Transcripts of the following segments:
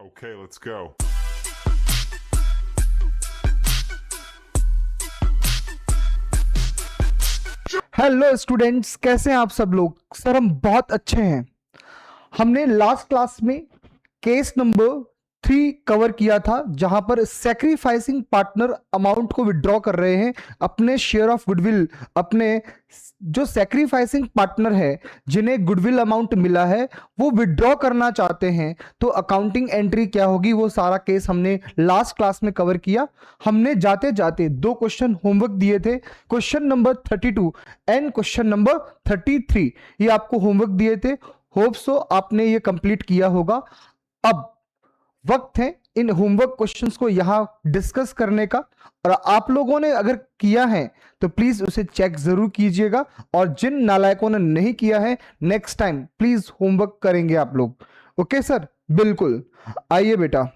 Okay, let's go. Hello students, कैसे हैं आप सब लोग। सर हम बहुत अच्छे हैं। हमने लास्ट क्लास में केस नंबर 3 कवर किया था, जहां पर सैक्रिफाइसिंग पार्टनर अमाउंट को विड्रॉ कर रहे हैं अपने शेयर ऑफ गुडविल। अपने जो सैक्रिफाइसिंग पार्टनर है जिन्हें गुडविल अमाउंट मिला है वो विड्रॉ करना चाहते हैं, तो अकाउंटिंग एंट्री क्या होगी, वो सारा केस हमने लास्ट क्लास में कवर किया। हमने जाते जाते 2 क्वेश्चन होमवर्क दिए थे, question number 32 and question number 33, ये आपको होमवर्क दिए थे। होप सो आपने ये कंप्लीट किया होगा। अब वक्त है इन होमवर्क क्वेश्चंस को यहां डिस्कस करने का, और आप लोगों ने अगर किया है तो प्लीज उसे चेक जरूर कीजिएगा, और जिन नालायकों ने नहीं किया है नेक्स्ट टाइम प्लीज होमवर्क करेंगे आप लोग। ओके सर, बिल्कुल। आइए बेटा,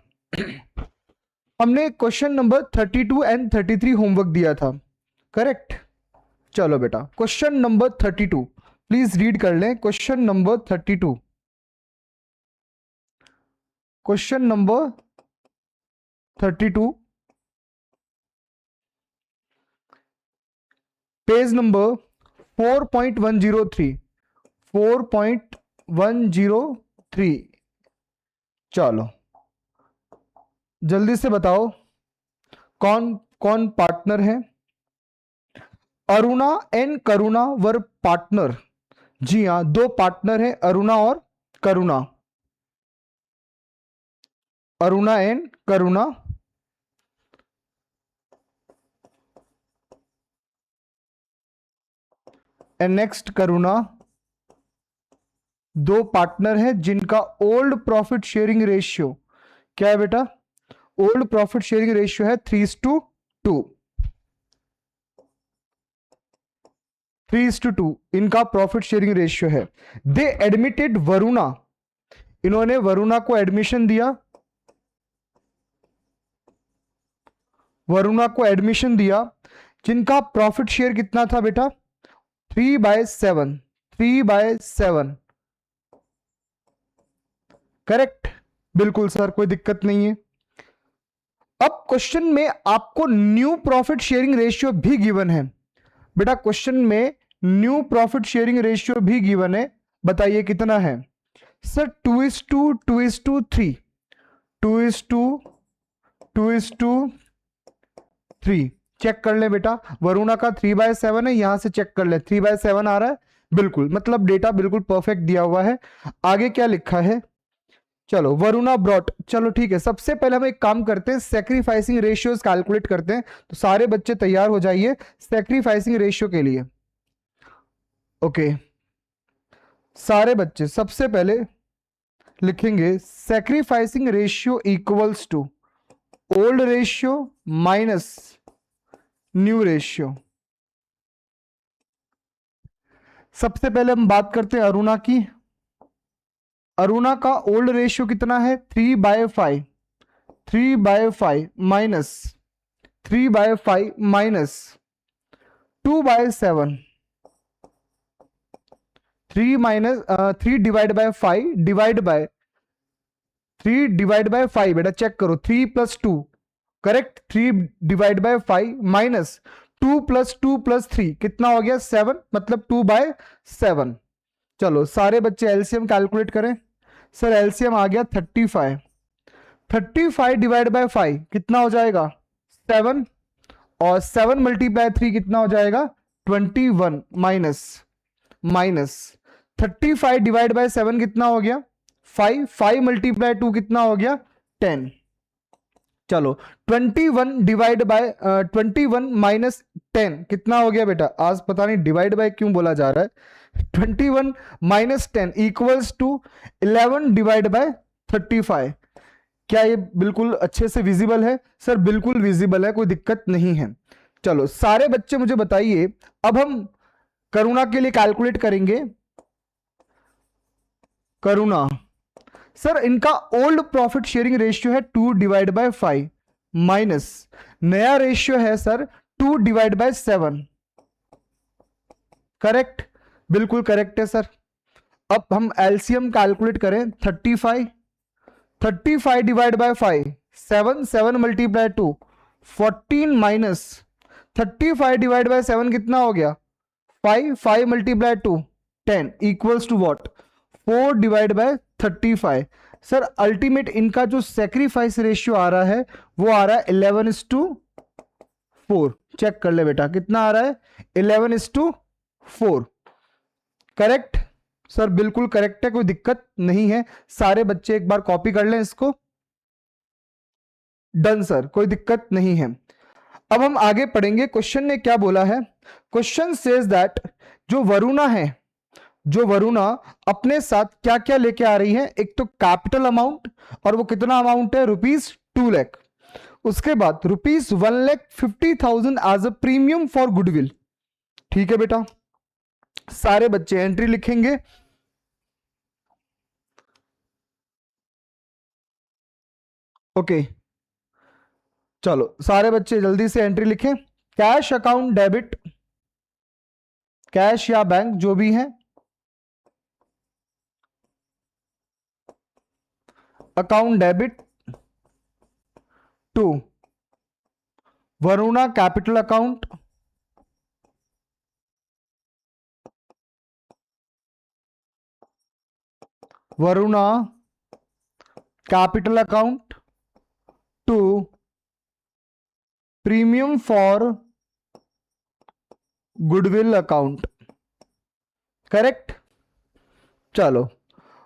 हमने क्वेश्चन नंबर 32 एंड 33 होमवर्क दिया था, करेक्ट। चलो बेटा, क्वेश्चन नंबर 32 प्लीज रीड कर लें। Question number 32, question number 32, page number 4.103, 4.103। चलो जल्दी से बताओ कौन कौन पार्टनर है। Aruna and Karuna were partner. जी हाँ, 2 पार्टनर है, अरुणा और Karuna. Aruna and Karuna. And next Karuna. 2 partner है जिनका ओल्ड प्रॉफिट शेयरिंग रेशियो क्या है बेटा? ओल्ड प्रॉफिट शेयरिंग रेशियो है 3:2। 3:2 इनका प्रॉफिट शेयरिंग रेशियो है। दे एडमिटेड वरुणा, इन्होंने वरुणा को एडमिशन दिया, वरुणा को एडमिशन दिया, जिनका प्रॉफिट शेयर कितना था बेटा? 3/7, 3/7। करेक्ट, बिल्कुल सर, कोई दिक्कत नहीं है। अब क्वेश्चन में आपको न्यू प्रॉफिट शेयरिंग रेशियो भी गिवन है बेटा। क्वेश्चन में न्यू प्रॉफिट शेयरिंग रेशियो भी गिवन है, बताइए कितना है सर? 2:2:3, 2:2:3। चेक कर ले बेटा, वरुणा का 3/7 है, यहां से चेक कर ले 3/7 आ रहा है, बिल्कुल, मतलब डेटा बिल्कुल परफेक्ट दिया हुआ है। आगे क्या लिखा है? चलो वरुणा ब्रॉट, चलो ठीक है। सबसे पहले हम एक काम करते हैं, सैक्रिफाइसिंग रेशियोज कैलकुलेट करते हैं। तो सारे बच्चे तैयार हो जाइए सैक्रिफाइसिंग रेशियो के लिए। ओके, सारे बच्चे सबसे पहले लिखेंगे sacrificing ratio equals to old ratio minus new ratio. सबसे पहले हम बात करते हैं अरुणा की। अरुणा का ओल्ड रेशियो कितना है? 3/5, 3/5 minus 3/5 minus 2/7, 3 minus 3 divide by 5 divide by 3 divide by 5 बेटा चेक करो, 3 + 2, करेक्ट। 3 डिवाइड बाय 5 माइनस 2 + 2 + 3 कितना हो गया? 7, मतलब 2/7। चलो सारे बच्चे एलसीएम कैलकुलेट करें। सर एलसीएम आ गया 35। 35 डिवाइड बाय 5 कितना हो जाएगा? 7, और 7 × 3 कितना हो जाएगा? 21 माइनस 35 डिवाइड बाय 7 कितना हो गया? 5, 5 × 2 कितना हो गया? 10। चलो 21 डिवाइड बाय 21 माइनस 10 कितना हो गया बेटा? आज पता नहीं डिवाइड बाय क्यों बोला जा रहा है। 21 minus 10 equals to 11 divide by 35। क्या ये बिल्कुल अच्छे से विजिबल है? सर बिल्कुल विजिबल है, कोई दिक्कत नहीं है। चलो सारे बच्चे मुझे बताइए, अब हम करुणा के लिए कैलकुलेट करेंगे। करुणा, सर इनका ओल्ड प्रॉफिट शेयरिंग रेशियो है 2/5 माइनस नया रेशियो है सर 2/7। करेक्ट, बिल्कुल करेक्ट है सर। अब हम एलसीएम कैलकुलेट करें। 35 35 divide by 5, 7, 7 multiply 2, 14 minus 35 divide by 7 कितना हो गया? 5, 5 multiply 2, 10 equals to what? 4 divide by 35। Sir ultimate इनका जो सेक्रीफाइस रेशियो आ रहा है वो आ रहा है 11:4। चेक कर ले बेटा, कितना आ रहा है? 11:4। करेक्ट सर, बिल्कुल करेक्ट है, कोई दिक्कत नहीं है। सारे बच्चे एक बार कॉपी कर लें इसको। डन सर, कोई दिक्कत नहीं है। अब हम आगे पढ़ेंगे। क्वेश्चन ने क्या बोला है? क्वेश्चन सेज दैट जो वरुणा है, जो वरुणा अपने साथ क्या क्या लेके आ रही है? एक तो कैपिटल अमाउंट, और वो कितना अमाउंट है? ₹2 लाख। उसके बाद ₹1,50,000 as a premium for goodwill. ठीक है बेटा, सारे बच्चे एंट्री लिखेंगे। ओके चलो सारे बच्चे जल्दी से एंट्री लिखें। कैश अकाउंट डेबिट, कैश या बैंक जो भी है, account debit to Varuna capital account, Varuna capital account to premium for goodwill account. Correct. चलो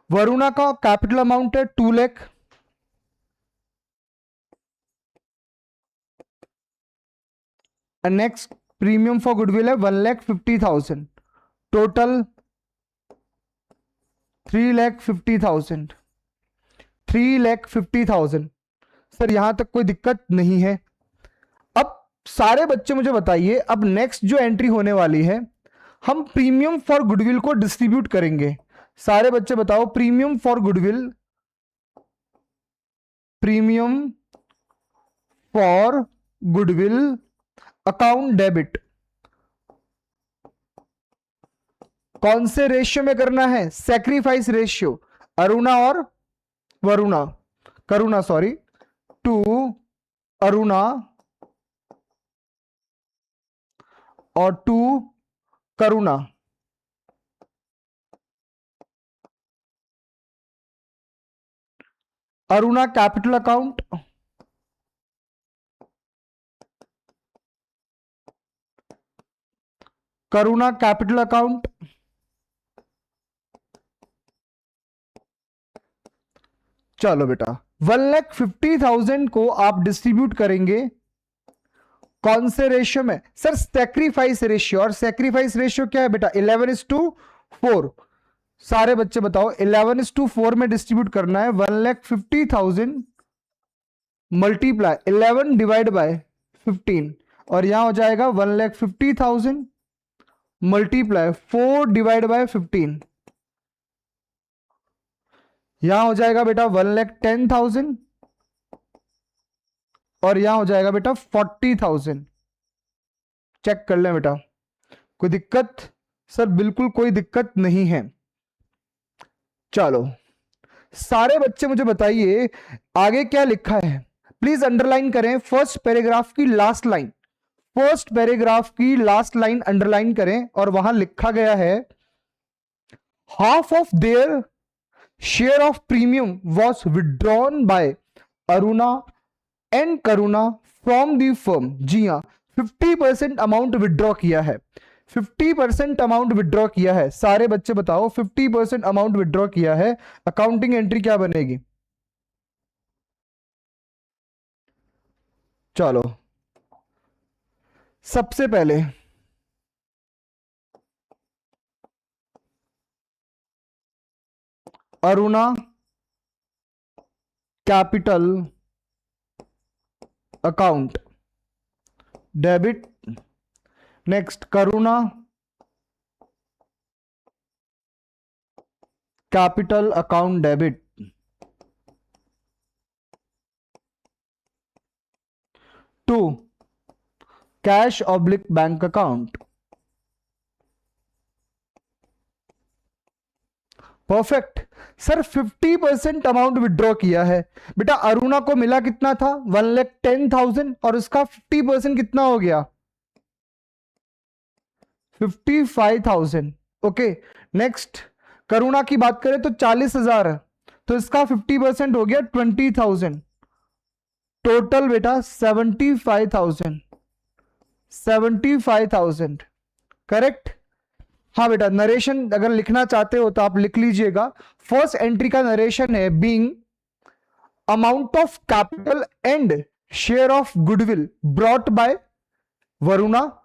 वरुणा का कैपिटल अमाउंट है 2 lakh, next premium for goodwill है 1,50,000, टोटल 3,50,000। 3,50,000। सर यहां तक कोई दिक्कत नहीं है। अब सारे बच्चे मुझे बताइए, अब नेक्स्ट जो एंट्री होने वाली है, हम प्रीमियम फॉर गुडविल को डिस्ट्रीब्यूट करेंगे। सारे बच्चे बताओ, premium for goodwill, premium for goodwill account debit कौन से रेशियो में करना है? सैक्रिफाइस रेशियो, अरुणा और वरुणा, करुणा सॉरी, टू अरुणा और to Karuna. Aruna capital account, Karuna capital account. चलो बेटा 1,50,000 को आप डिस्ट्रीब्यूट करेंगे कौन से रेशियो में? सर सैक्रिफाइस रेशियो, और सैक्रिफाइस रेशियो क्या है बेटा? 11:4। सारे बच्चे बताओ 11:4 में डिस्ट्रीब्यूट करना है। 1,50,000 मल्टीप्लाई 11 डिवाइड बाय 15, और यहां हो जाएगा 1,50,000 मल्टीप्लाई 4 डिवाइड बाय 15, यहां हो जाएगा बेटा 1,10,000, और यहां हो जाएगा बेटा 40,000। चेक कर लें बेटा, कोई दिक्कत? सर बिल्कुल कोई दिक्कत नहीं है। चलो सारे बच्चे मुझे बताइए आगे क्या लिखा है, प्लीज अंडरलाइन करें फर्स्ट पैराग्राफ की लास्ट लाइन। फर्स्ट पैराग्राफ की लास्ट लाइन अंडरलाइन करें, और वहां लिखा गया है half of their share of premium was withdrawn by Aruna and Karuna from the firm. जी हाँ, 50% अमाउंट विड्रॉ किया है। 50% अमाउंट विड्रॉ किया है। सारे बच्चे बताओ 50% अमाउंट विड्रॉ किया है, अकाउंटिंग एंट्री क्या बनेगी? चलो सबसे पहले Aruna capital account debit, next Karuna capital account debit, to cash oblique bank account. Perfect. Sir 50% amount withdraw किया है। बेटा अरुणा को मिला कितना था 1,10,000 और उसका 50% कितना हो गया 55,000। ओके नेक्स्ट करुणा की बात करें तो 40,000 है तो इसका 50% हो गया 20,000। टोटल बेटा 75,000 करेक्ट। हाँ बेटा नरेशन अगर लिखना चाहते हो तो आप लिख लीजिएगा। फर्स्ट एंट्री का नरेशन है being amount of capital and share of goodwill brought by Varuna,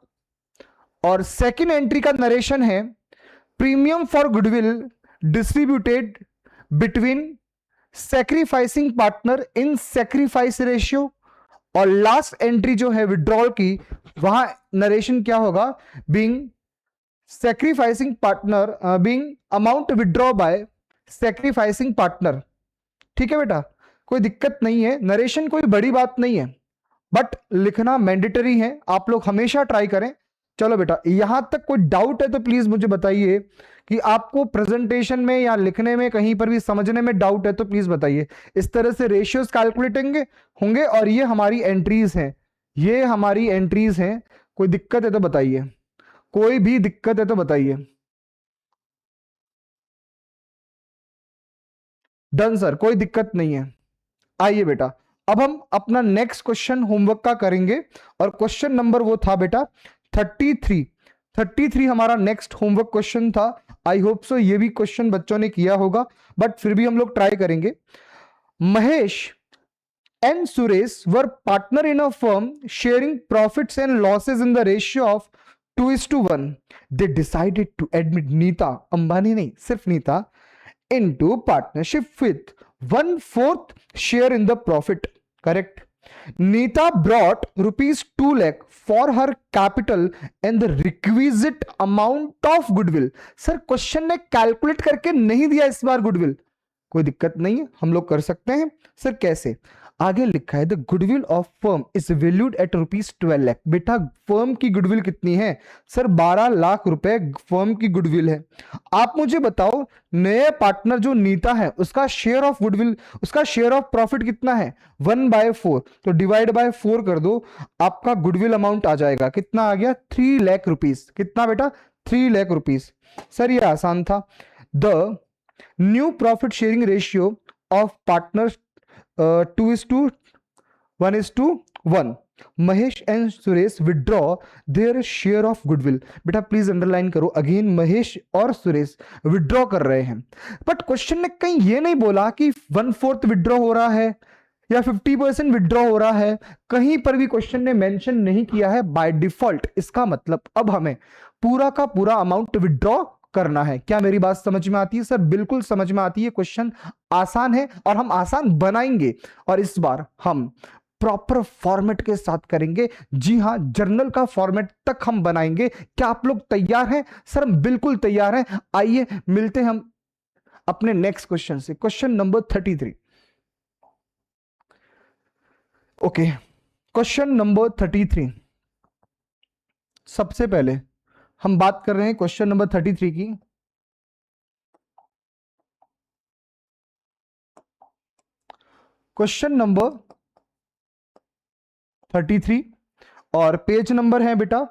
और सेकंड एंट्री का नरेशन है premium for goodwill distributed between sacrificing partner in sacrifice ratio, और लास्ट एंट्री जो है विड्रॉल की वहां नरेशन क्या होगा being sacrificing partner being amount withdraw by sacrificing partner. ठीक है बेटा कोई दिक्कत नहीं है, नरेशन कोई बड़ी बात नहीं है बट लिखना मैंडेटरी है, आप लोग हमेशा ट्राई करें। चलो बेटा यहां तक कोई डाउट है तो प्लीज मुझे बताइए कि आपको प्रेजेंटेशन में या लिखने में कहीं पर भी समझने में डाउट है तो प्लीज बताइए। इस तरह से रेशियोज कैलकुलेट होंगे और ये हमारी एंट्रीज हैं, ये हमारी एंट्रीज हैं। कोई दिक्कत है तो बताइए, कोई भी दिक्कत है तो बताइए। डन सर कोई दिक्कत नहीं है। आइए बेटा अब हम अपना नेक्स्ट क्वेश्चन होमवर्क का करेंगे और क्वेश्चन नंबर वो था बेटा 33 हमारा नेक्स्ट होमवर्क क्वेश्चन था। आई होप सो ये भी क्वेश्चन बच्चों ने किया होगा बट फिर भी हम लोग ट्राई करेंगे। Mahesh and Suresh were partner in a firm sharing profits and losses in the ratio of 2:1। They decided to admit Neeta, Ambani नहीं सिर्फ Neeta, into partnership with 1/4 share in the profit. Correct. Neeta brought rupees 2 lakh for her capital and the requisite amount of goodwill. Sir question ने calculate करके नहीं दिया इस बार goodwill, कोई दिक्कत नहीं है हम लोग कर सकते हैं। सर कैसे, आगे लिखा है the goodwill of firm is valued at ₹12 lakh. बेटा फर्म की गुडविल कितनी है सर 12 लाख रुपए फर्म की गुडविल है। आप मुझे बताओ नए पार्टनर जो नीता है उसका शेयर ऑफ गुडविल, उसका शेयर ऑफ प्रॉफिट कितना है 1/4, तो डिवाइड बाय 4 कर दो, आपका गुडविल अमाउंट आ जाएगा कितना आ गया 3 लाख रुपीस। कितना बेटा 3 लाख रुपीस। सर ये आसान था। The new profit sharing ratio of partners 2:1:1। Mahesh and Suresh withdraw there share of goodwill. बेटा प्लीज अंडरलाइन करो अगेन, महेश और सुरेश विड्रॉ कर रहे हैं बट क्वेश्चन ने कहीं ये नहीं बोला कि 1/4 विड्रॉ हो रहा है या 50% विड्रॉ हो रहा है, कहीं पर भी क्वेश्चन ने मेंशन नहीं किया है बाय डिफॉल्ट। इसका मतलब अब हमें पूरा का पूरा अमाउंट विड्रॉ करना है। क्या मेरी बात समझ में आती है सर? बिल्कुल समझ में आती है। क्वेश्चन आसान है और हम आसान बनाएंगे और इस बार हम प्रॉपर फॉर्मेट के साथ करेंगे। जी हां जर्नल का फॉर्मेट तक हम बनाएंगे। क्या आप लोग तैयार हैं? सर हम बिल्कुल तैयार हैं। आइए मिलते हैं हम अपने नेक्स्ट क्वेश्चन से, question number 33। Okay question number 33। सबसे पहले हम बात कर रहे हैं क्वेश्चन नंबर 33 की। क्वेश्चन नंबर 33 और पेज नंबर है बेटा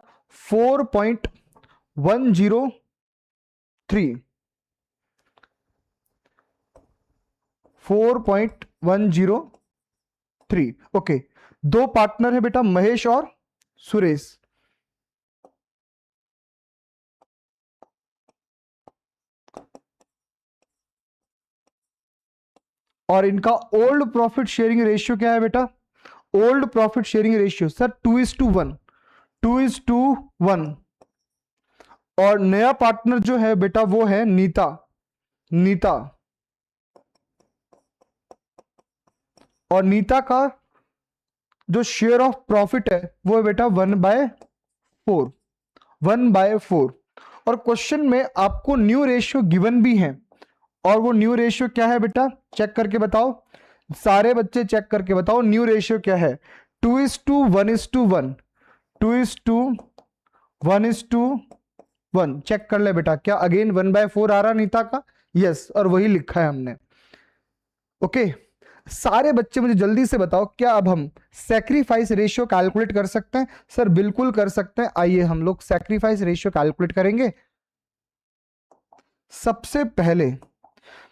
4.103। 4.103। ओके दो पार्टनर है बेटा महेश और सुरेश, और इनका ओल्ड प्रॉफिट शेयरिंग रेशियो क्या है बेटा? Old profit sharing ratio sir 2:1, 2:1। और नया पार्टनर जो है बेटा वो है नीता, नीता, और नीता का जो शेयर ऑफ प्रॉफिट है वो है बेटा 1/4, 1/4। और क्वेश्चन में आपको न्यू रेशियो गिवन भी है, और वो न्यू रेशियो क्या है बेटा चेक करके बताओ, सारे बच्चे चेक करके बताओ न्यू रेशियो क्या है? 2:1:1, 2:1:1। चेक कर ले बेटा, क्या अगेन 1/4 आ रहा नीता का? यस, और वही लिखा है हमने। ओके, सारे बच्चे मुझे जल्दी से बताओ, क्या अब हम सैक्रिफाइस रेशियो कैलकुलेट कर सकते हैं? सर बिल्कुल कर सकते हैं, आइए हम लोग सैक्रिफाइस रेशियो कैलकुलेट करेंगे। सबसे पहले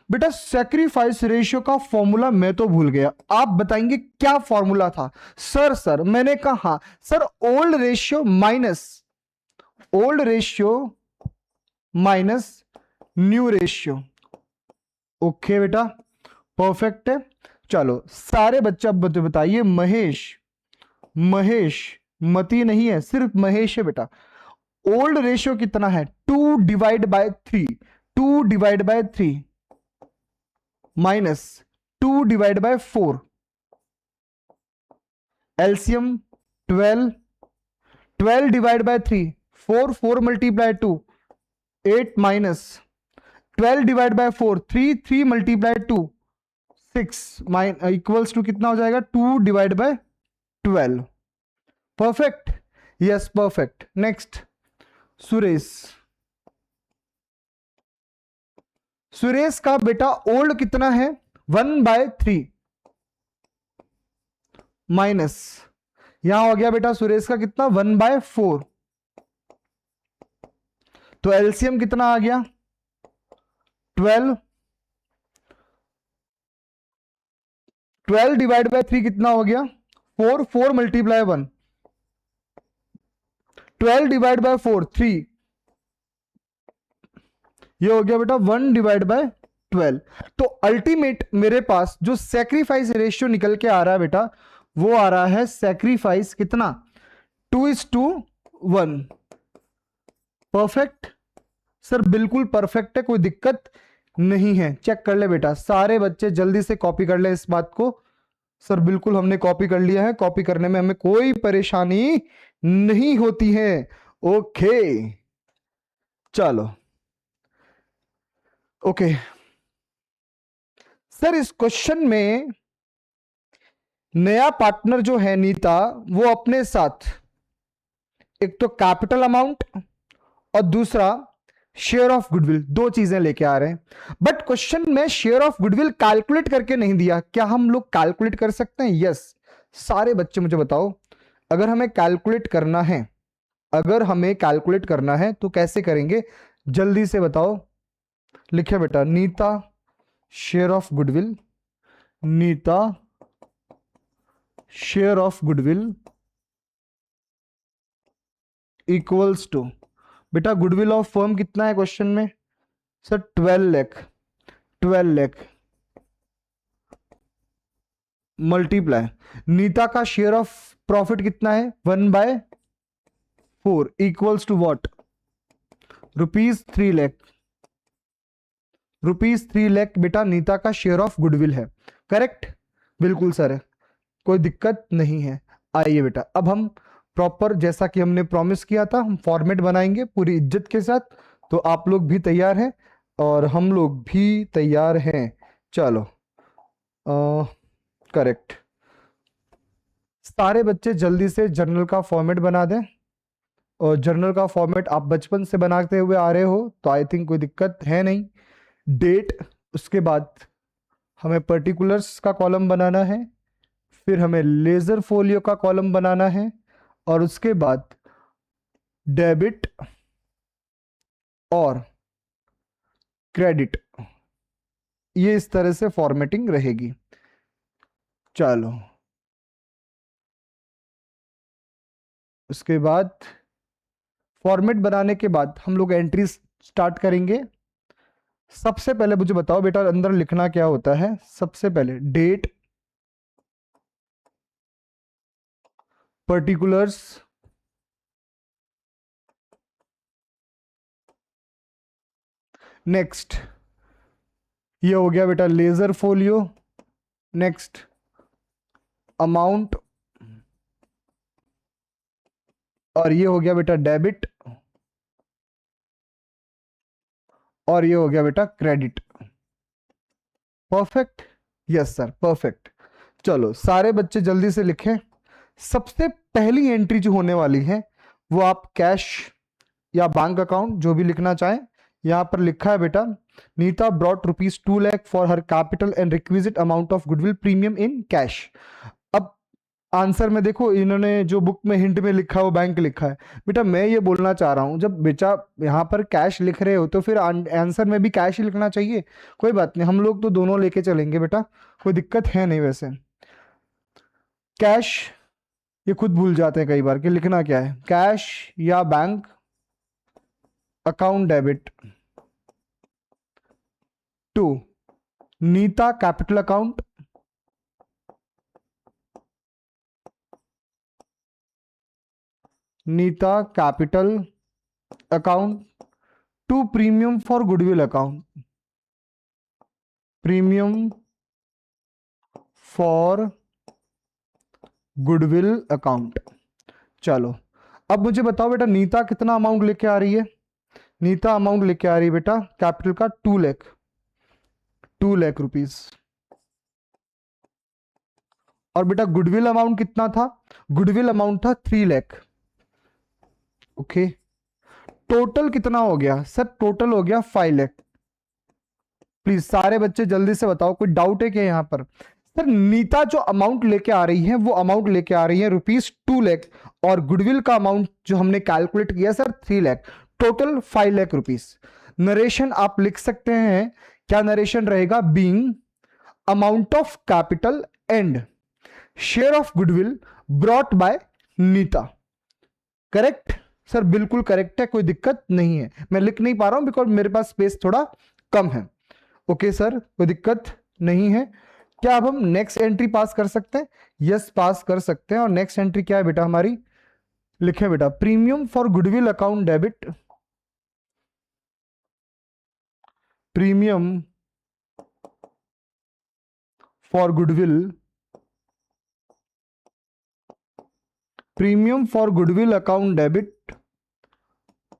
बेटा सैक्रिफाइस रेशियो का फॉर्मूला मैं तो भूल गया, आप बताएंगे क्या फॉर्मूला था? सर मैंने कहा sir old ratio minus new ratio. Okay बेटा, परफेक्ट है। चलो सारे बच्चे अब बताइए, महेश मती नहीं है, सिर्फ महेश है बेटा। ओल्ड रेशियो कितना है? 2/3 minus 2/4, LCM 12/3, 4 multiply 2 8 minus 12/4 3 multiply 2 6 equals to कितना हो जाएगा? 2/12। Perfect, yes perfect. Next Suresh का बेटा ओल्ड कितना है? 1/3 माइनस, यहां हो गया बेटा सुरेश का कितना? 1/4। तो एलसीएम कितना आ गया? 12/3 कितना हो गया? 4 मल्टीप्लाई 1, 12/4 3, ये हो गया बेटा 1/12। तो अल्टीमेट मेरे पास जो सैक्रिफाइस रेशियो निकल के आ रहा है बेटा, वो आ रहा है सैक्रिफाइस कितना? 2:1। परफेक्ट सर, बिल्कुल परफेक्ट है, कोई दिक्कत नहीं है। चेक कर ले बेटा, सारे बच्चे जल्दी से कॉपी कर ले इस बात को। सर बिल्कुल हमने कॉपी कर लिया है, कॉपी करने में हमें कोई परेशानी नहीं होती है। ओके चलो, ओके सर इस क्वेश्चन में नया पार्टनर जो है नीता, वो अपने साथ एक तो कैपिटल अमाउंट और दूसरा शेयर ऑफ गुडविल, दो चीजें लेके आ रहे हैं। बट क्वेश्चन में शेयर ऑफ गुडविल कैलकुलेट करके नहीं दिया, क्या हम लोग कैलकुलेट कर सकते हैं? यस। सारे बच्चे मुझे बताओ, अगर हमें कैलकुलेट करना है तो कैसे करेंगे? जल्दी से बताओ, लिखे बेटा, Neeta share of goodwill, Neeta share of goodwill equals to, बेटा गुडविल ऑफ फर्म कितना है क्वेश्चन में? सर 12 लाख मल्टीप्लाई, नीता का शेयर ऑफ प्रॉफिट कितना है? 1/4 equals to what? ₹3 lakh. ₹3 lakh बेटा नीता का शेयर ऑफ गुडविल है। करेक्ट, बिल्कुल सर, कोई दिक्कत नहीं है। आइए बेटा, अब हम प्रॉपर जैसा कि हमने प्रॉमिस किया था, हम फॉर्मेट बनाएंगे पूरी इज्जत के साथ। तो आप लोग भी तैयार हैं और हम लोग भी तैयार हैं। चलो करेक्ट, सारे बच्चे जल्दी से जर्नल का फॉर्मेट बना दें। और जर्नल का फॉर्मेट आप बचपन से बनाते हुए आ रहे हो, तो आई थिंक कोई दिक्कत है नहीं। डेट, उसके बाद हमें पर्टिकुलर्स का कॉलम बनाना है, फिर हमें लेजर फोलियो का कॉलम बनाना है, और उसके बाद डेबिट और क्रेडिट। ये इस तरह से फॉर्मेटिंग रहेगी। चलो उसके बाद फॉर्मेट बनाने के बाद हम लोग एंट्री स्टार्ट करेंगे। सबसे पहले मुझे बताओ बेटा, अंदर लिखना क्या होता है? सबसे पहले डेट, पर्टिकुलर्स, नेक्स्ट ये हो गया बेटा लेजर फोलियो, नेक्स्ट अमाउंट, और ये हो गया बेटा डेबिट, और ये हो गया बेटा credit. Perfect, yes sir perfect. चलो सारे बच्चे जल्दी से लिखें। सबसे पहली एंट्री जो होने वाली है वो आप कैश या बैंक अकाउंट जो भी लिखना चाहें, यहां पर लिखा है बेटा, Neeta brought ₹2 lakh for her capital and requisite amount of goodwill premium in cash. अब आंसर में देखो, इन्होंने जो बुक में हिंट में लिखा है वो बैंक लिखा है। बेटा मैं ये बोलना चाह रहा हूं, जब बेटा यहां पर कैश लिख रहे हो तो फिर आंसर में भी कैश ही लिखना चाहिए। कोई बात नहीं, हम लोग तो दोनों लेके चलेंगे बेटा, कोई दिक्कत है नहीं। वैसे कैश ये खुद भूल जाते हैं कई बार कि लिखना क्या है, कैश या bank account debit to Neeta capital account, Neeta capital account to premium for goodwill account, premium for goodwill account. चलो अब मुझे बताओ बेटा, नीता कितना अमाउंट लेके आ रही है? नीता अमाउंट लेके आ रही है बेटा कैपिटल का 2 लाख, 2 लाख रुपीस। और बेटा गुडविल अमाउंट कितना था? गुडविल अमाउंट था 3 लाख। ओके, टोटल कितना हो गया सर? टोटल हो गया 5 लाख। प्लीज सारे बच्चे जल्दी से बताओ, कोई डाउट है क्या यहाँ पर? सर नीता जो अमाउंट लेके आ रही है वो अमाउंट लेके आ रही है ₹2 लाख, और गुडविल का अमाउंट जो हमने कैलकुलेट किया sir 3 lakh, total 5 lakh rupees. Narration आप लिख सकते हैं, क्या नरेशन रहेगा? Being amount of capital and share of goodwill brought by Neeta. Correct sir, बिल्कुल करेक्ट है, कोई दिक्कत नहीं है। मैं लिख नहीं पा रहा हूं बिकॉज मेरे पास स्पेस थोड़ा कम है। ओके सर, कोई दिक्कत नहीं है। क्या अब हम नेक्स्ट एंट्री पास कर सकते हैं? यस पास कर सकते हैं। और नेक्स्ट एंट्री क्या है बेटा हमारी? लिखे बेटा, premium for goodwill account debit, premium for goodwill, premium for goodwill account debit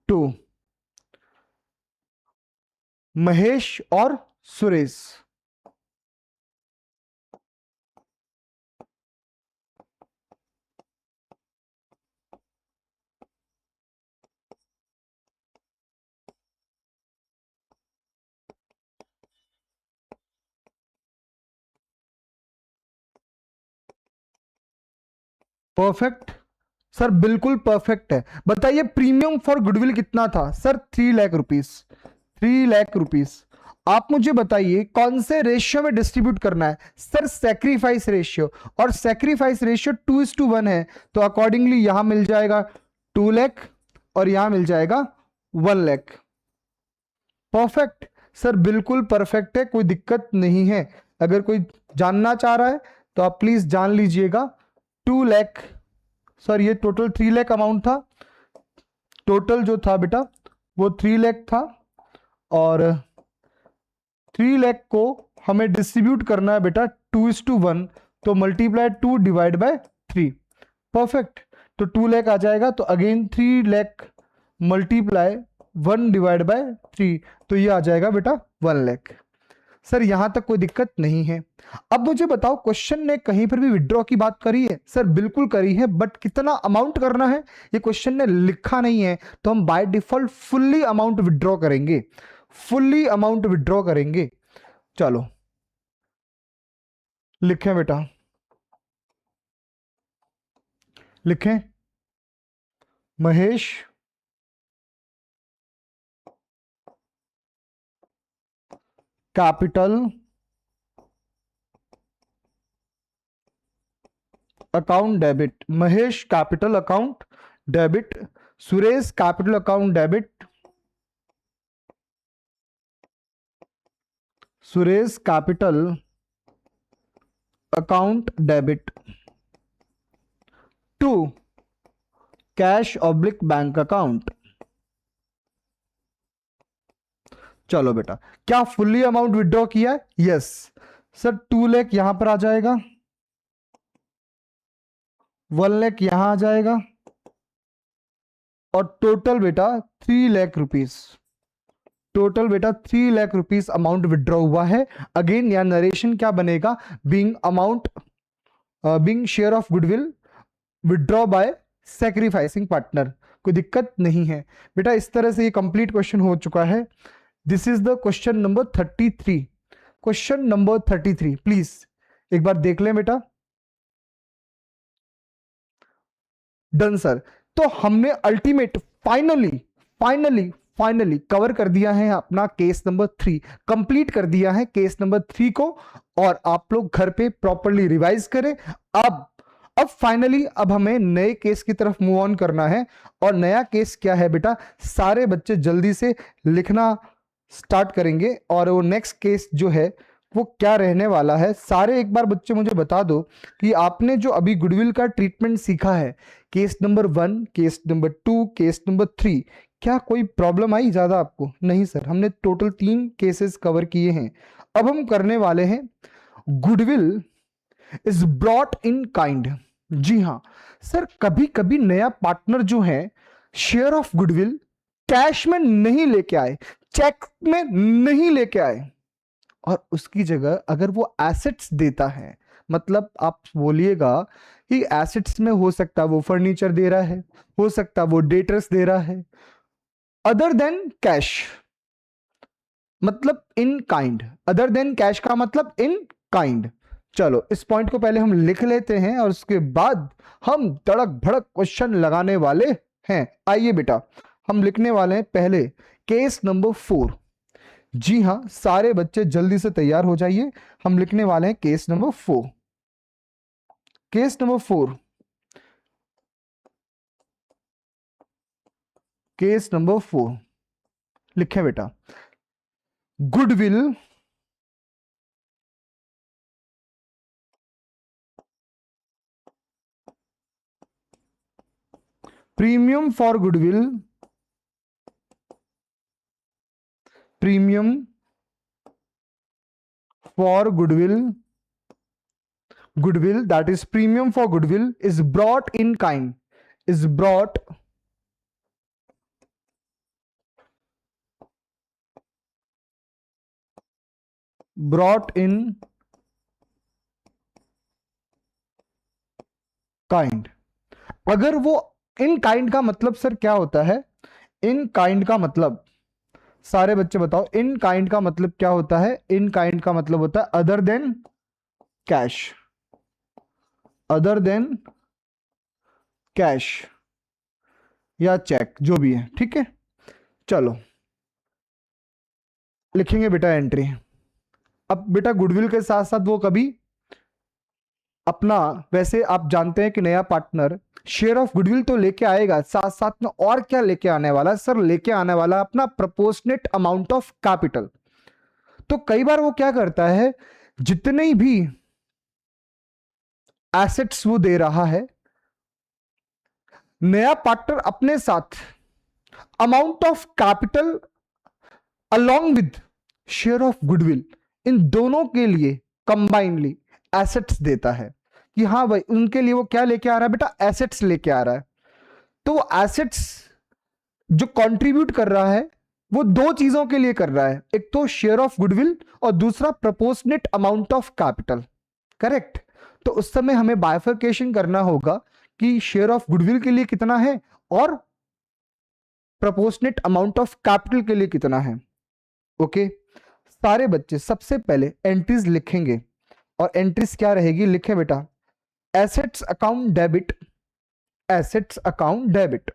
to Mahesh और सुरेश। परफेक्ट सर, बिल्कुल परफेक्ट है। बताइए प्रीमियम फॉर गुडविल कितना था? Sir 3 lakh rupees, 3 lakh rupees. आप मुझे बताइए कौन से रेशियो में डिस्ट्रीब्यूट करना है? सर सैक्रिफाइस रेशियो, और सैक्रिफाइस रेशियो 2:1 है, तो अकॉर्डिंगली यहां मिल जाएगा 2 लाख और यहां मिल जाएगा 1 लाख। परफेक्ट सर, बिल्कुल परफेक्ट है, कोई दिक्कत नहीं है। अगर कोई जानना चाह रहा है तो आप प्लीज जान लीजिएगा। 2 लाख सर, ये टोटल 3 लाख अमाउंट था। टोटल जो था बेटा वो 3 लाख था, और 3 लाख को हमें डिस्ट्रीब्यूट करना है बेटा 2:1, तो मल्टीप्लाई 2 डिवाइड बाय 3। परफेक्ट, तो 2 लाख आ जाएगा, तो again 3 lakh multiply 1 divide by 3, तो ये आ जाएगा बेटा 1 लाख। सर यहां तक कोई दिक्कत नहीं है। अब मुझे बताओ, क्वेश्चन ने कहीं पर भी विड्रॉ की बात करी है? सर बिल्कुल करी है, बट कितना अमाउंट करना है ये क्वेश्चन ने लिखा नहीं है, तो हम by default fully amount withdraw करेंगे, फुल्ली अमाउंट विड्रॉ करेंगे। चलो लिखें बेटा, लिखें Mahesh capital account debit, Mahesh capital account debit, Suresh capital account debit, Suresh capital account debit to cash oblique bank account. चलो बेटा, क्या फुल्ली अमाउंट विड्रॉ किया है? यस सर, 2 लाख यहां पर आ जाएगा, 1 लाख यहां आ जाएगा, और टोटल बेटा 3 लाख रुपीस, टोटल बेटा 3 लाख रुपीस अमाउंट विड्रॉ हुआ है। अगेन यहां नरेशन क्या बनेगा? Being amount, being share of goodwill withdraw by sacrificing partner. कोई दिक्कत नहीं है बेटा, इस तरह से ये कंप्लीट क्वेश्चन हो चुका है। This is the question number 33। Question number 33 please एक बार देख लें बेटा। Done sir. तो हमने ultimate finally finally finally cover कर दिया है अपना केस नंबर 3, कंप्लीट कर दिया है केस नंबर 3 को। और आप लोग घर पे प्रॉपरली रिवाइज करें। अब फाइनली अब हमें नए केस की तरफ मूव ऑन करना है। और नया केस क्या है बेटा, सारे बच्चे जल्दी से लिखना स्टार्ट करेंगे। और वो नेक्स्ट केस जो है वो क्या रहने वाला है, सारे एक बार बच्चे मुझे बता दो कि आपने जो अभी गुडविल का ट्रीटमेंट सीखा है, case number 1, case number 2, case number 3, क्या कोई प्रॉब्लम आई ज्यादा आपको? नहीं सर, हमने टोटल 3 केसेस कवर किए हैं। अब हम करने वाले हैं goodwill is brought in kind. जी हाँ सर, कभी कभी नया पार्टनर जो है शेयर ऑफ गुडविल कैश में नहीं लेके आए, चेक में नहीं लेके आए, और उसकी जगह अगर वो एसेट्स देता है, मतलब आप बोलिएगा कि एसेट्स में हो सकता है वो फर्नीचर दे रहा है, हो सकता है वो डेटर्स दे रहा है, अदर देन कैश, मतलब in kind. Other than cash का मतलब इन काइंड। चलो इस पॉइंट को पहले हम लिख लेते हैं और उसके बाद हम तड़क भड़क क्वेश्चन लगाने वाले हैं। आइए बेटा, हम लिखने वाले हैं पहले केस नंबर 4। जी हां, सारे बच्चे जल्दी से तैयार हो जाइए, हम लिखने वाले हैं case number 4। Case number 4, case number 4 लिखे बेटा। Goodwill premium for goodwill, premium for goodwill, goodwill that is premium for goodwill is brought in kind, is brought in kind। अगर वो इन काइंड का मतलब सर क्या होता है? इन काइंड का मतलब, सारे बच्चे बताओ, इन काइंड का मतलब क्या होता है? इन काइंड का मतलब होता है other than cash, other than cash या चेक, जो भी है, ठीक है। चलो लिखेंगे बेटा एंट्री। अब बेटा गुडविल के साथ साथ वो कभी अपना, वैसे आप जानते हैं कि नया पार्टनर शेयर ऑफ गुडविल तो लेके आएगा, साथ साथ में और क्या लेके आने वाला है सर? लेके आने वाला अपना प्रोपोर्शनेट अमाउंट ऑफ कैपिटल। तो कई बार वो क्या करता है, जितने भी एसेट्स वो दे रहा है, नया पार्टनर अपने साथ amount of capital along with share of goodwill, इन दोनों के लिए कंबाइनली एसेट्स देता है। कि हाँ भाई, उनके लिए वो क्या लेके आ रहा है बेटा? एसेट्स लेके आ रहा है। तो वो एसेट्स जो कंट्रीब्यूट कर रहा है वो दो चीजों के लिए कर रहा है, एक तो शेयर ऑफ गुडविल और दूसरा proportionate amount of capital. Correct. तो उस समय हमें बाइफर्केशन करना होगा कि शेयर ऑफ गुडविल के लिए कितना है और प्रोपोर्शनेट अमाउंट ऑफ कैपिटल के लिए कितना है। ओके, सारे बच्चे सबसे पहले एंट्रीज लिखेंगे। और एंट्रीज क्या रहेगी? लिखे बेटा, assets account debit, assets account debit,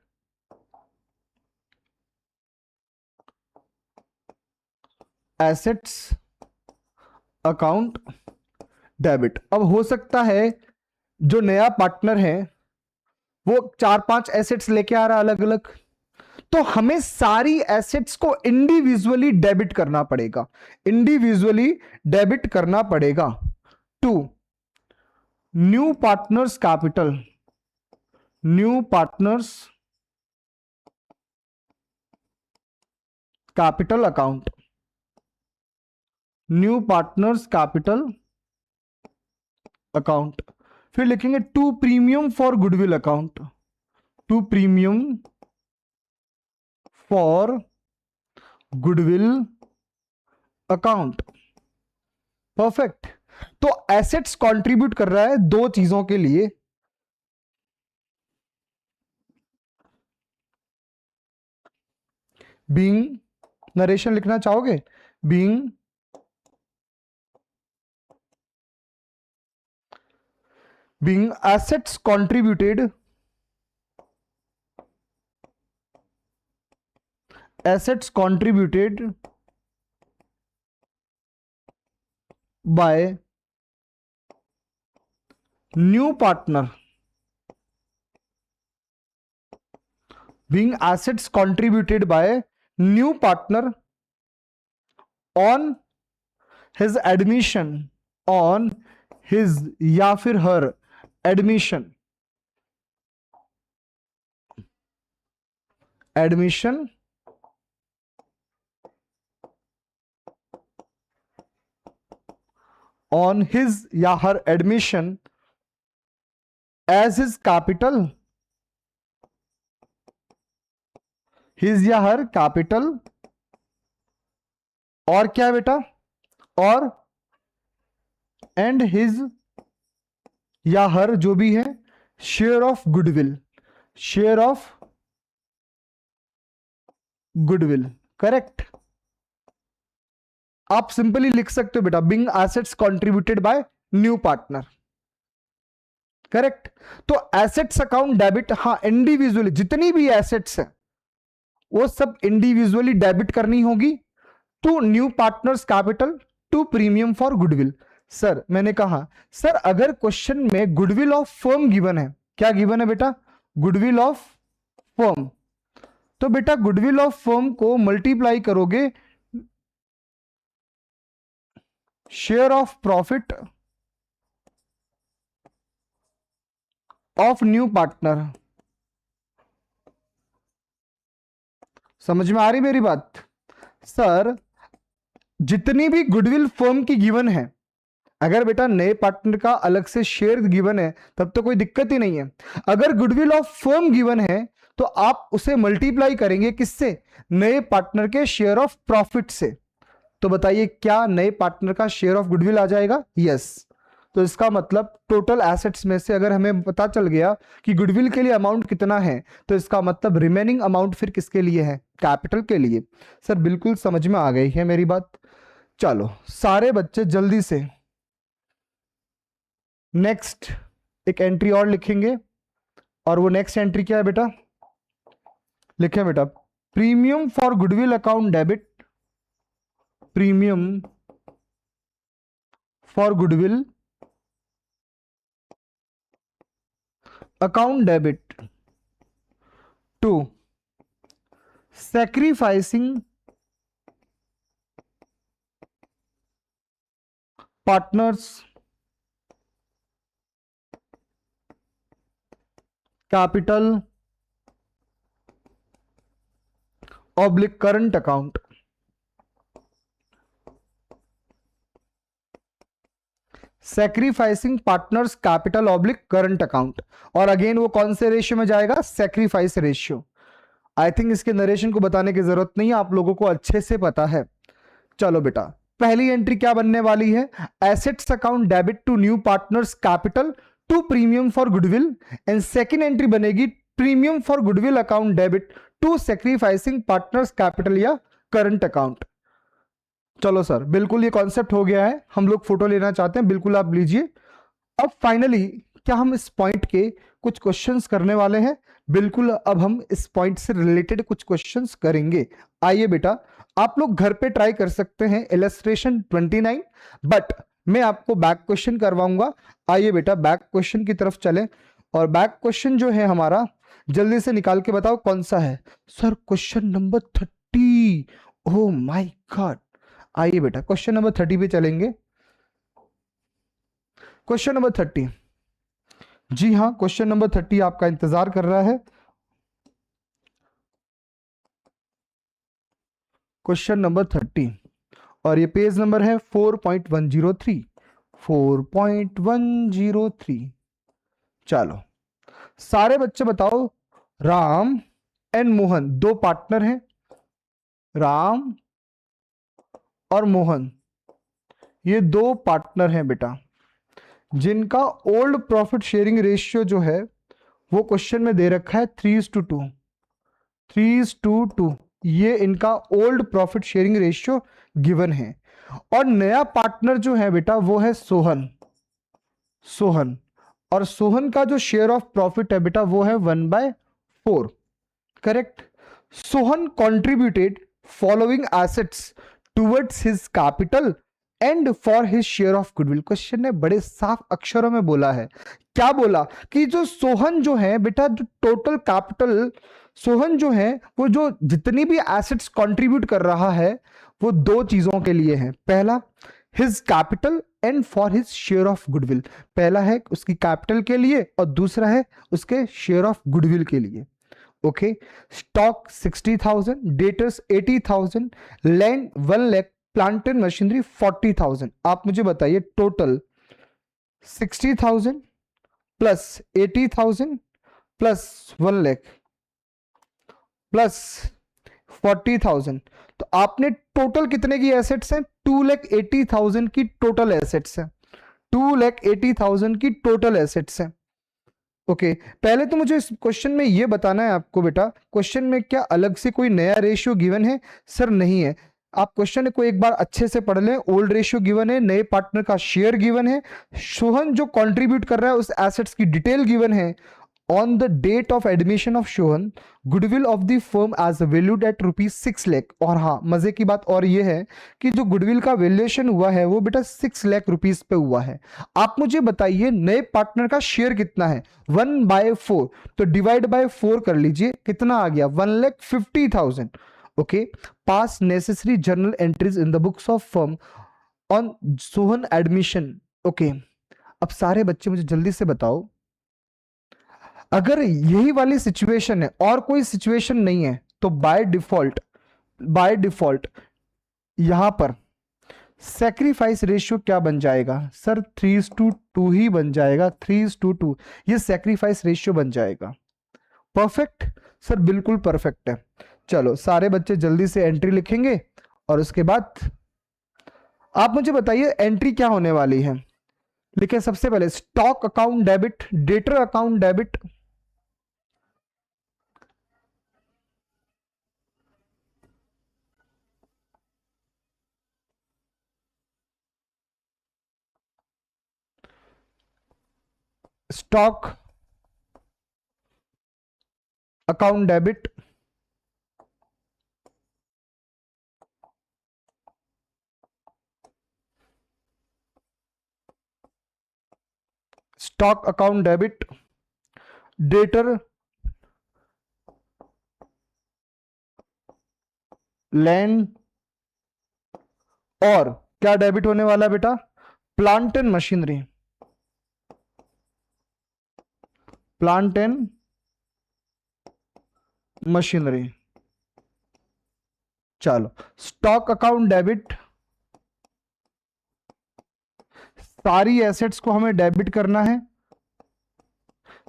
assets account debit. अब हो सकता है जो नया पार्टनर है वो 4-5 एसेट्स लेके आ रहा है अलग अलग, तो हमें सारी एसेट्स को इंडिविजुअली डेबिट करना पड़ेगा, इंडिविजुअली डेबिट करना पड़ेगा to new partners capital, new partners capital account, new partners capital account. फिर लिखेंगे to premium for goodwill account, to premium for goodwill account. Perfect. तो एसेट्स कंट्रीब्यूट कर रहा है दो चीजों के लिए, बीइंग, नरेशन लिखना चाहोगे? Being assets contributed by new partner, being assets contributed by new partner on his admission, on his या फिर her admission on his या her admission as his capital, his या her capital, और क्या है बेटा, और एंड हिज या हर जो भी है share of goodwill, share of goodwill. Correct. आप सिंपली लिख सकते हो बेटा being assets contributed by new partner. Correct. तो एसेट्स अकाउंट डेबिट, हाँ इंडिविजुअली जितनी भी एसेट्स है वो सब इंडिविजुअली डेबिट करनी होगी to new partners capital to premium for goodwill. Sir मैंने कहा सर अगर क्वेश्चन में गुडविल ऑफ फर्म गिवन है, क्या गिवन है बेटा? Goodwill of firm. तो बेटा गुडविल ऑफ फर्म को मल्टीप्लाई करोगे share of profit of new partner. समझ में आ रही मेरी बात? सर जितनी भी गुडविल फर्म की गिवन है, अगर बेटा नए पार्टनर का अलग से शेयर गिवन है तब तो कोई दिक्कत ही नहीं है। अगर गुडविल ऑफ फर्म गिवन है तो आप उसे मल्टीप्लाई करेंगे किससे? नए पार्टनर के शेयर ऑफ प्रॉफिट से। तो बताइए क्या नए पार्टनर का शेयर ऑफ गुडविल आ जाएगा? यस। तो इसका मतलब टोटल एसेट्स में से अगर हमें पता चल गया कि गुडविल के लिए अमाउंट कितना है तो इसका मतलब रिमेनिंग अमाउंट फिर किसके लिए है? कैपिटल के लिए। सर बिल्कुल समझ में आ गई है मेरी बात। चलो सारे बच्चे जल्दी से नेक्स्ट एक एंट्री और लिखेंगे, और वो नेक्स्ट एंट्री क्या है बेटा? लिखें बेटा premium for goodwill account debit, premium for goodwill account debit to sacrificing partners capital oblique current account. Sacrificing partners capital oblique current account. और अगेन वो कौन से रेशियो में जाएगा? Sacrifice ratio. आई थिंक इसके नरेशन को बताने की जरूरत नहीं है, आप लोगों को अच्छे से पता है। चलो बेटा पहली एंट्री क्या बनने वाली है? Assets account debit to new partners capital to premium for goodwill. And second entry बनेगी premium for goodwill account debit to sacrificing partners capital या करंट अकाउंट। चलो सर बिल्कुल ये कॉन्सेप्ट हो गया है, हम लोग फोटो लेना चाहते हैं, बिल्कुल आप लीजिए। अब फाइनली क्या हम इस पॉइंट के कुछ क्वेश्चंस करने वाले हैं? बिल्कुल अब हम इस पॉइंट से रिलेटेड कुछ क्वेश्चंस करेंगे। आइए बेटा आप लोग घर पे ट्राई कर सकते हैं इलस्ट्रेशन 29, बट मैं आपको बैक क्वेश्चन करवाऊंगा। आइए बेटा बैक क्वेश्चन की तरफ चलें, और बैक क्वेश्चन जो है हमारा जल्दी से निकाल के बताओ कौन सा है? Sir question number 30। Oh my God. आइए बेटा क्वेश्चन नंबर 30 पे चलेंगे। क्वेश्चन नंबर 30, जी हाँ क्वेश्चन नंबर 30 आपका इंतजार कर रहा है। क्वेश्चन नंबर 30 और ये पेज नंबर है 4.103। 4.103। चलो सारे बच्चे बताओ, राम एंड मोहन दो पार्टनर हैं, राम और मोहन ये दो पार्टनर हैं बेटा, जिनका ओल्ड प्रॉफिट शेयरिंग रेशियो जो है वो क्वेश्चन में दे रखा है 3:2। 3:2। ये इनका old profit sharing ratio given है। और नया पार्टनर जो है बेटा वो है सोहन। सोहन और सोहन का जो शेयर ऑफ प्रॉफिट है बेटा वो है 1/4। Correct. Sohan contributed following assets towards his capital and for his share of goodwill. Question ने बड़े साफ अक्षरों में बोला है, क्या बोला कि जो सोहन जो है बेटा, जो टोटल कैपिटल सोहन जो है वो जो जितनी भी एसेट्स कंट्रीब्यूट कर रहा है वो दो चीजों के लिए है। पहला his capital and for his share of goodwill. पहला है उसकी कैपिटल के लिए और दूसरा है उसके शेयर ऑफ गुडविल के लिए। Okay. Stock 60,000, debtors 80,000, land 1 lakh, plant and machinery 40,000। आप मुझे बताइए total 60,000 plus 80,000 plus 1 lakh plus 40,000, तो आपने टोटल कितने की एसेट्स हैं? 2,80,000 की टोटल एसेट्स हैं। 2,80,000 की टोटल एसेट्स हैं। ओके पहले तो मुझे इस क्वेश्चन में ये बताना है आपको बेटा, क्वेश्चन में क्या अलग से कोई नया रेशियो गिवन है? सर नहीं है। आप क्वेश्चन को एक बार अच्छे से पढ़ लें। ओल्ड रेशियो गिवन है, नए पार्टनर का शेयर गिवन है, सोहन जो कंट्रीब्यूट कर रहा है उस एसेट्स की डिटेल गिवन है। On the date of admission of Sohan, goodwill of the firm as valued at ₹6 lakh. और हाँ, मजे की बात और ये है कि जो गुडविल का वैल्यूएशन हुआ है वो बेटा 6 लाख रुपीस पे हुआ है। आप मुझे बताइए नए पार्टनर का शेयर कितना है? 1/4, तो डिवाइड बाय 4 कर लीजिए, कितना आ गया? 1,50,000। Okay. Pass necessary journal entries in the books of firm on Sohan admission. Okay अब सारे बच्चे मुझे जल्दी से बताओ, अगर यही वाली सिचुएशन है और कोई सिचुएशन नहीं है तो बाय डिफॉल्ट यहां पर सैक्रिफाइस रेशियो क्या बन जाएगा? सर 3:2 ही बन जाएगा। 3:2 ये सैक्रिफाइस रेशियो बन जाएगा। परफेक्ट सर, बिल्कुल परफेक्ट है। चलो सारे बच्चे जल्दी से एंट्री लिखेंगे और उसके बाद आप मुझे बताइए एंट्री क्या होने वाली है। लिखे सबसे पहले stock account debit, debtor account debit, stock account debit, stock account debit, debtor land, और क्या डेबिट होने वाला बेटा? Plant and machinery, plant and machinery. चलो स्टॉक अकाउंट डेबिट, सारी एसेट्स को हमें डेबिट करना है,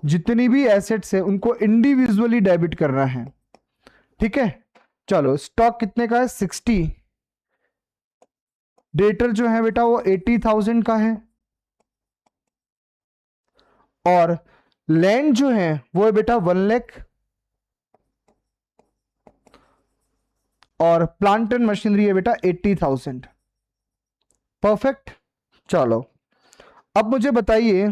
जितनी भी एसेट्स है उनको इंडिविजुअली डेबिट करना है। ठीक है। चलो स्टॉक कितने का है? 60। डेटर जो है बेटा वो 80,000 का है, और लैंड जो है वो है बेटा 1 लाख, और प्लांट एंड मशीनरी है बेटा 80,000। परफेक्ट। चलो अब मुझे बताइए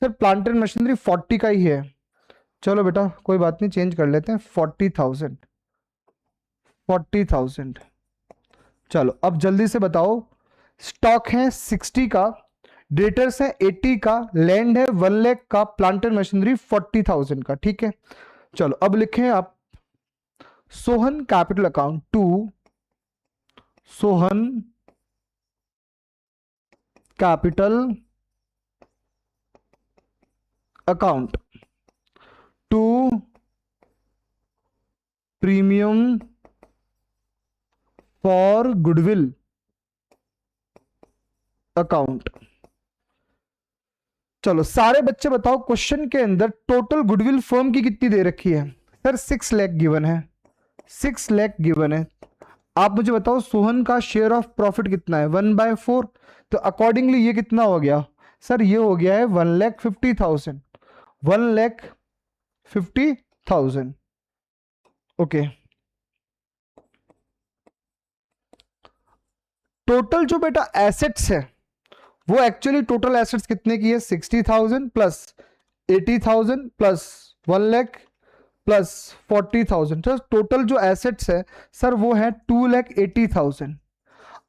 सर प्लांट एंड मशीनरी 40 का ही है। चलो बेटा कोई बात नहीं, चेंज कर लेते हैं, 40,000। 40,000। चलो अब जल्दी से बताओ, स्टॉक है 60 का, डेटर्स है 80 का, लैंड है 1 लाख का, प्लांट एंड मशीनरी 40,000 का। ठीक है। चलो अब लिखें आप Sohan capital account to Sohan capital account to premium for goodwill account. चलो सारे बच्चे बताओ क्वेश्चन के अंदर टोटल गुडविल फर्म की कितनी दे रखी है? सर 6 लाख गिवन है। 6 लाख गिवन है। आप मुझे बताओ सोहन का शेयर ऑफ प्रॉफिट कितना है? 1/4। तो अकॉर्डिंगली ये कितना हो गया? सर ये हो गया है 1,50,000। 1,50,000। ओके टोटल जो बेटा एसेट्स है वो एक्चुअली टोटल एसेट्स कितने की है, 60,000 प्लस 80,000 प्लस 1 लाख प्लस 40,000। तो टोटल जो एसेट्स है सर वो है 2,80,000।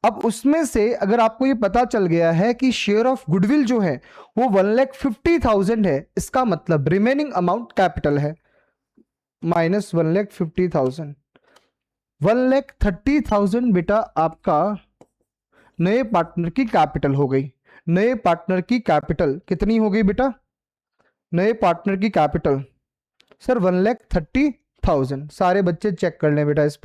अब उसमें से अगर आपको ये पता चल गया है कि शेयर ऑफ गुडविल जो है वो 1,50,000 है, इसका मतलब रिमेनिंग अमाउंट कैपिटल है माइनस 1,50,000। 1,30,000 बेटा आपका नए पार्टनर की कैपिटल हो गई। नए पार्टनर की कैपिटल कितनी हो गई बेटा, नए पार्टनर की कैपिटल सर 1,30,000। सारे बच्चे चेक कर लें बेटा इस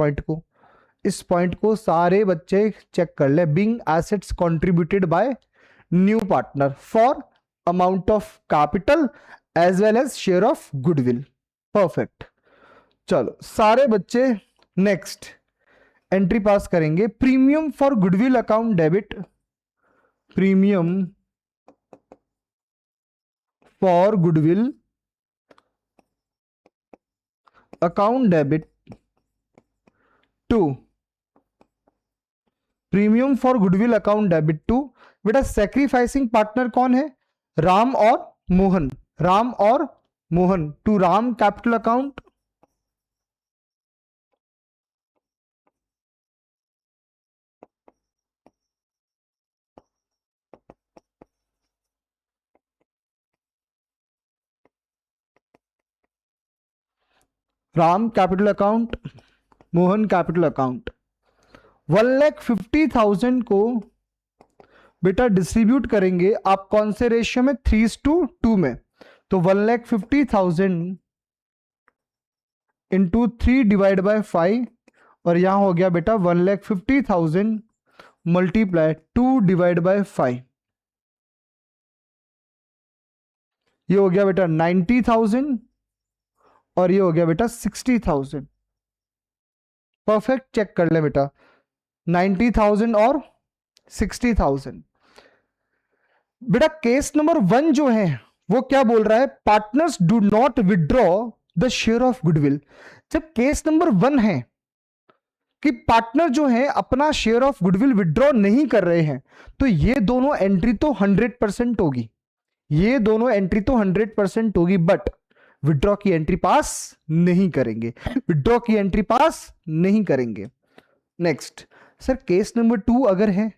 पॉइंट को सारे बच्चे चेक कर ले। Being assets contributed by new partner for amount of capital as well as share of goodwill. Perfect. चलो सारे बच्चे नेक्स्ट एंट्री पास करेंगे। Premium for goodwill account debit, premium for goodwill account debit to, premium for goodwill account debit to. बेटा sacrificing partner कौन है, राम और मोहन। राम और Mohan to Ram capital account, Ram capital account, Mohan capital account. 1,50,000 को बेटा डिस्ट्रीब्यूट करेंगे आप कौन से रेशियो में, 3:2 में। तो 1,50,000 इंटू 3 डिवाइड बाय 5, और यहां हो गया बेटा 1,50,000 मल्टीप्लाई 2 डिवाइड बाय 5, ये हो गया बेटा 90,000 और ये हो गया बेटा 60,000। परफेक्ट। चेक कर ले बेटा 90,000 और 60,000। बेटा केस नंबर 1 जो है वो क्या बोल रहा है, partners do not withdraw the share of goodwill. जब केस नंबर 1 है कि पार्टनर जो है अपना शेयर ऑफ गुडविल विड्रॉ नहीं कर रहे हैं, तो ये दोनों एंट्री तो 100% होगी, ये दोनों एंट्री तो 100% होगी, बट विड्रॉ की एंट्री पास नहीं करेंगे, विड्रॉ की एंट्री पास नहीं करेंगे। नेक्स्ट सर केस नंबर 2 अगर है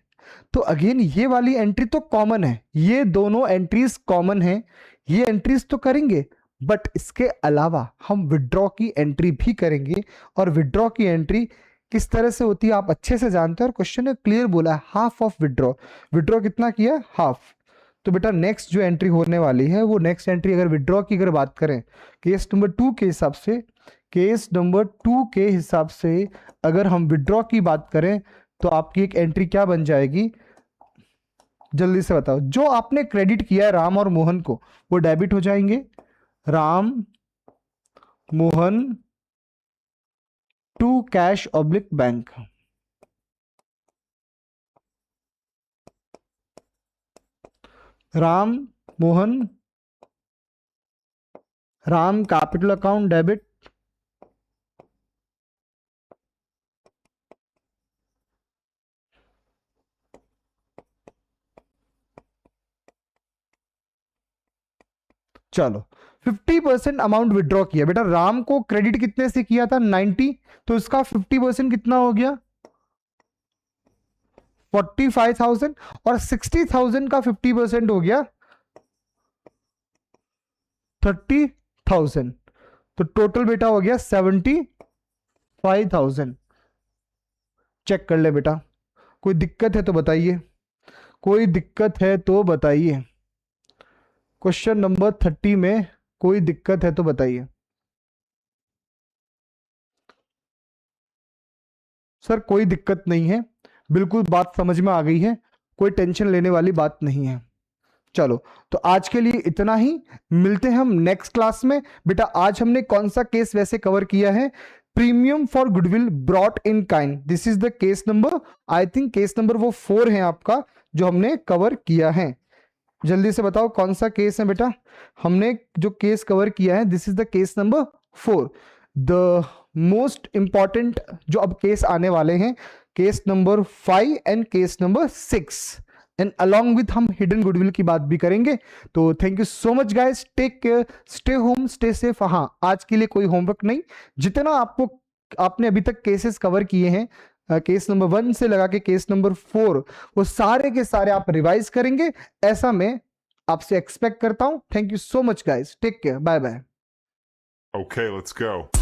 तो अगेन ये वाली एंट्री तो कॉमन है, ये दोनों एंट्रीज कॉमन है, ये एंट्रीज तो करेंगे, बट इसके अलावा हम विड्रॉ की एंट्री भी करेंगे। और विड्रॉ की एंट्री किस तरह से होती है आप अच्छे से जानते हैं, और क्वेश्चन ने क्लियर बोला है हाफ ऑफ विड्रॉ। विड्रॉ कितना किया, हाफ। तो बेटा नेक्स्ट जो एंट्री होने वाली है वो नेक्स्ट एंट्री अगर विड्रॉ की अगर बात करें केस नंबर 2 के हिसाब से, केस नंबर 2 के हिसाब से अगर हम विड्रॉ की बात करें तो आपकी एक एंट्री क्या बन जाएगी, जल्दी से बताओ। जो आपने क्रेडिट किया है राम और मोहन को वो डेबिट हो जाएंगे, Ram Mohan to cash oblique bank. Ram Mohan, Ram capital account debit चलो 50% अमाउंट विड्रॉ किया। बेटा राम को क्रेडिट कितने से किया था, 90, तो इसका 50% कितना हो गया, 45,000, और 60,000 का 50% हो गया 30,000, तो टोटल बेटा हो गया 75,000। चेक कर ले बेटा, कोई दिक्कत है तो बताइए, कोई दिक्कत है तो बताइए, क्वेश्चन नंबर 30 में कोई दिक्कत है तो बताइए। सर कोई दिक्कत नहीं है, बिल्कुल बात समझ में आ गई है, कोई टेंशन लेने वाली बात नहीं है। चलो तो आज के लिए इतना ही, मिलते हैं हम नेक्स्ट क्लास में। बेटा आज हमने कौन सा केस वैसे कवर किया है, premium for goodwill brought in kind, this is the case number, I think case number वो 4 है आपका जो हमने कवर किया है। जल्दी से बताओ कौन सा केस है बेटा, हमने जो केस कवर किया है this is the case number 4। The most important जो अब केस आने वाले हैं, case number 5 and case number 6 and along with हम हिडन गुडविल की बात भी करेंगे। तो thank you so much guys, take care, stay home, stay safe. हाँ, आज के लिए कोई होमवर्क नहीं, जितना आपने अभी तक केसेस कवर किए हैं, केस नंबर 1 से लगा के केस नंबर 4, वो सारे के सारे आप रिवाइज करेंगे, ऐसा मैं आपसे एक्सपेक्ट करता हूं। Thank you so much guys, take care, bye bye. Okay, let's go.